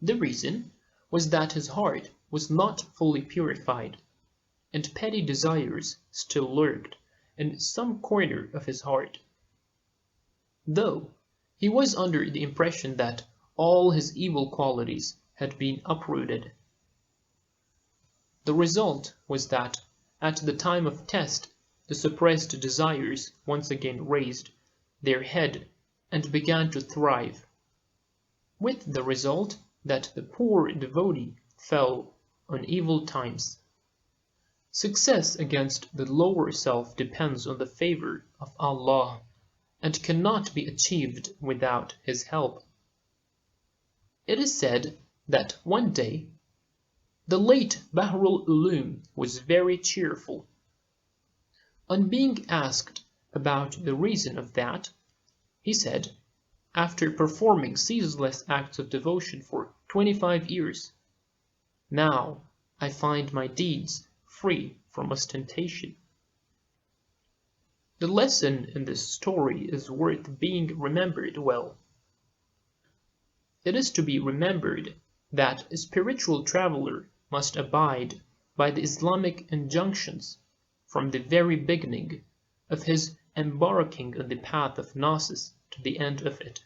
The reason was that his heart was not fully purified, and petty desires still lurked in some corner of his heart, though he was under the impression that all his evil qualities had been uprooted. The result was that, at the time of test, the suppressed desires once again raised their head and began to thrive, with the result that the poor devotee fell on evil times. Success against the lower self depends on the favor of Allah, and cannot be achieved without His help. It is said that one day the late Bahrul Ulum was very cheerful. On being asked about the reason of that, he said, after performing ceaseless acts of devotion for 25 years, "Now I find my deeds free from ostentation." The lesson in this story is worth being remembered well. It is to be remembered that a spiritual traveler must abide by the Islamic injunctions from the very beginning of his embarking on the path of Gnosis to the end of it.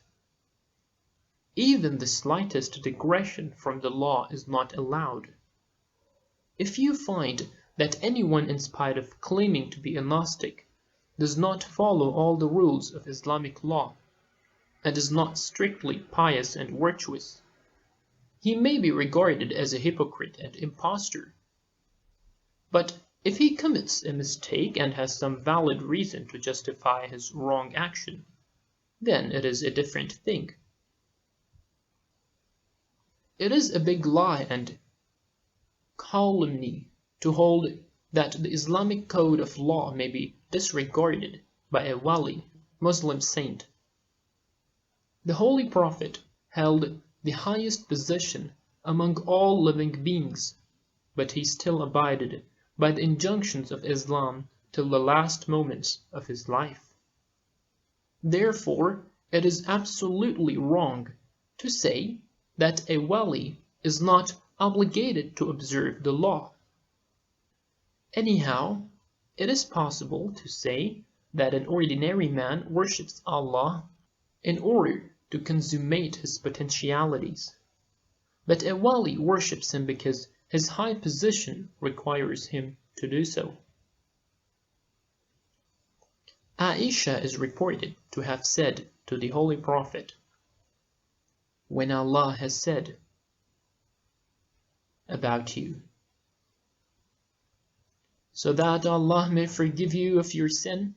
Even the slightest digression from the law is not allowed. If you find that anyone, in spite of claiming to be a Gnostic, does not follow all the rules of Islamic law, and is not strictly pious and virtuous, he may be regarded as a hypocrite and impostor. But if he commits a mistake and has some valid reason to justify his wrong action, then it is a different thing. It is a big lie and calumny to hold that the Islamic code of law may be disregarded by a wali, Muslim saint. The Holy Prophet held the highest position among all living beings, but he still abided by the injunctions of Islam till the last moments of his life. Therefore, it is absolutely wrong to say that a wali is not obligated to observe the law. Anyhow, it is possible to say that an ordinary man worships Allah in order to consummate his potentialities, but a wali worships him because his high position requires him to do so. Aisha is reported to have said to the Holy Prophet, "When Allah has said about you, so that Allah may forgive you of your sin,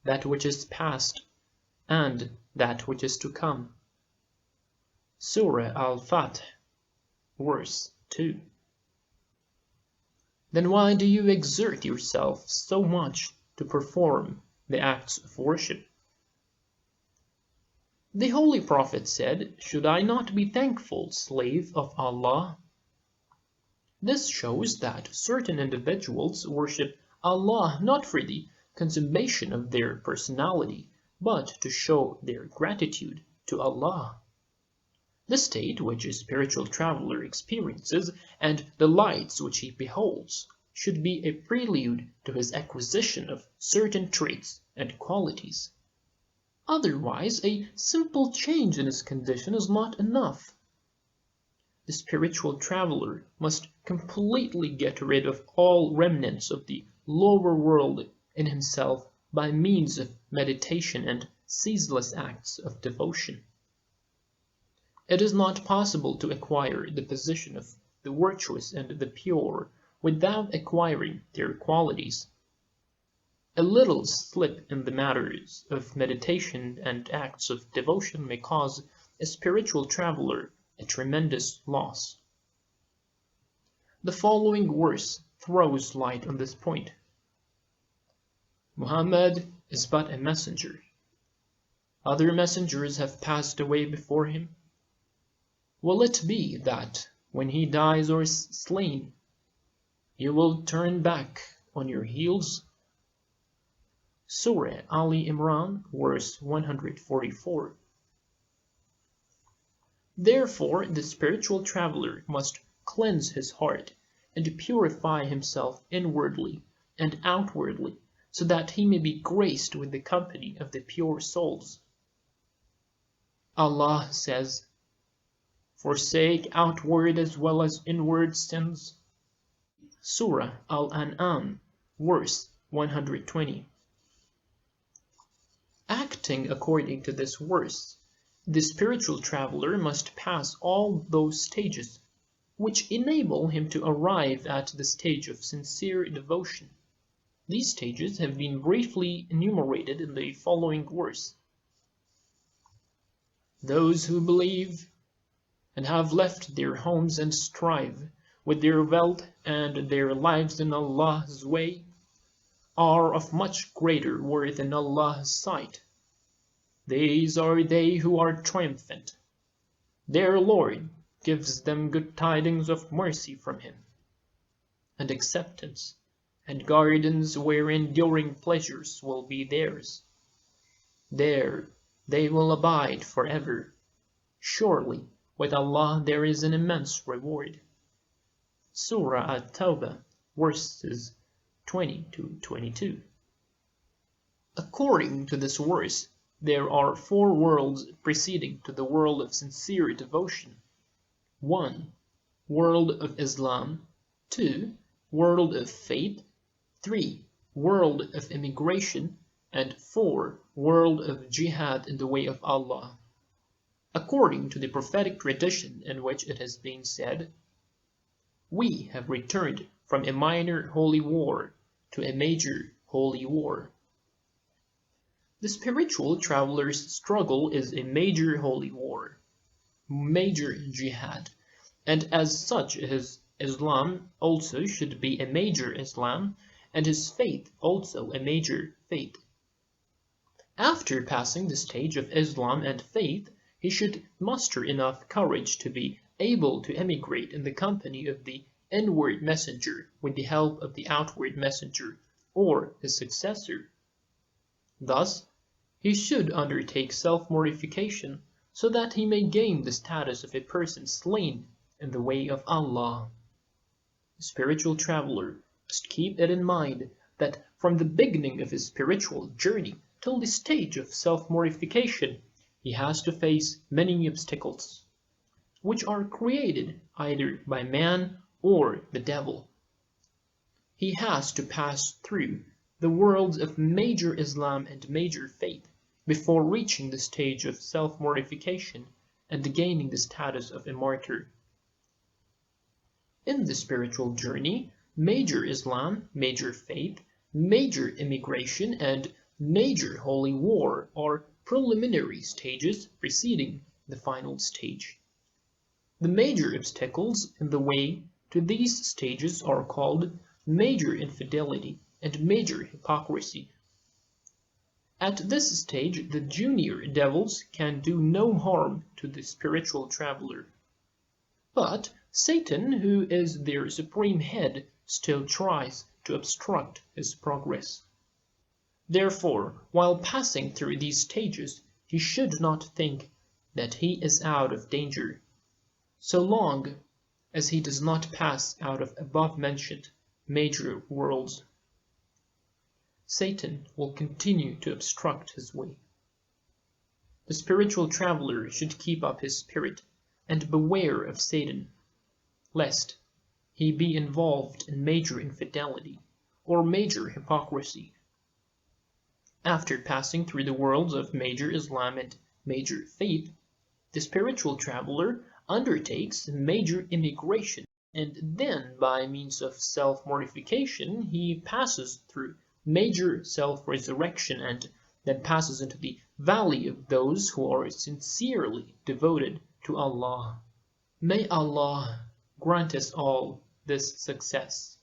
that which is past, and that which is to come." Surah Al-Fath, verse 2. Then why do you exert yourself so much to perform the acts of worship? The Holy Prophet said, "Should I not be thankful slave of Allah?" This shows that certain individuals worship Allah not for the consummation of their personality, but to show their gratitude to Allah. The state which a spiritual traveler experiences and the lights which he beholds should be a prelude to his acquisition of certain traits and qualities. Otherwise, a simple change in his condition is not enough. The spiritual traveler must completely get rid of all remnants of the lower world in himself by means of meditation and ceaseless acts of devotion. It is not possible to acquire the position of the virtuous and the pure without acquiring their qualities. A little slip in the matters of meditation and acts of devotion may cause a spiritual traveler a tremendous loss. The following verse throws light on this point. Muhammad is but a messenger. Other messengers have passed away before him. Will it be that, when he dies or is slain, you will turn back on your heels? Surah Ali Imran, verse 144. Therefore the spiritual traveler must cleanse his heart, and purify himself inwardly and outwardly, so that he may be graced with the company of the pure souls. Allah says, "Forsake outward as well as inward sins." Surah Al-An'am, verse 120. Acting according to this verse, the spiritual traveler must pass all those stages which enable him to arrive at the stage of sincere devotion. These stages have been briefly enumerated in the following verse. Those who believe and have left their homes and strive with their wealth and their lives in Allah's way are of much greater worth in Allah's sight. These are they who are triumphant. Their Lord gives them good tidings of mercy from Him, and acceptance, and gardens where enduring pleasures will be theirs. There they will abide forever. Surely with Allah there is an immense reward. Surah At-Tawbah, verses 20 to 22. According to this verse, there are 4 worlds preceding to the world of sincere devotion. 1. World of Islam. 2. World of faith. 3. World of immigration. And 4. World of jihad in the way of Allah. According to the prophetic tradition in which it has been said, "We have returned from a minor holy war to a major holy war." The spiritual traveler's struggle is a major holy war, major jihad, and as such his Islam also should be a major Islam, and his faith also a major faith. After passing the stage of Islam and faith, he should muster enough courage to be able to emigrate in the company of the inward messenger with the help of the outward messenger, or his successor. Thus, he should undertake self-mortification so that he may gain the status of a person slain in the way of Allah. The spiritual traveler must keep it in mind that from the beginning of his spiritual journey till the stage of self-mortification, he has to face many obstacles, which are created either by man or the devil. He has to pass through the worlds of major Islam and major faith before reaching the stage of self-mortification and gaining the status of a martyr. In the spiritual journey, major Islam, major faith, major immigration, and major holy war are preliminary stages preceding the final stage. The major obstacles in the way to these stages are called major infidelity and major hypocrisy. At this stage, the junior devils can do no harm to the spiritual traveler. But Satan, who is their supreme head, still tries to obstruct his progress. Therefore, while passing through these stages, he should not think that he is out of danger, so long as he does not pass out of above-mentioned major worlds. Satan will continue to obstruct his way. The spiritual traveler should keep up his spirit and beware of Satan, lest he be involved in major infidelity or major hypocrisy. After passing through the worlds of major Islam and major faith, the spiritual traveler undertakes major immigration, and then by means of self-mortification he passes through major self-resurrection and then passes into the valley of those who are sincerely devoted to Allah. May Allah grant us all this success.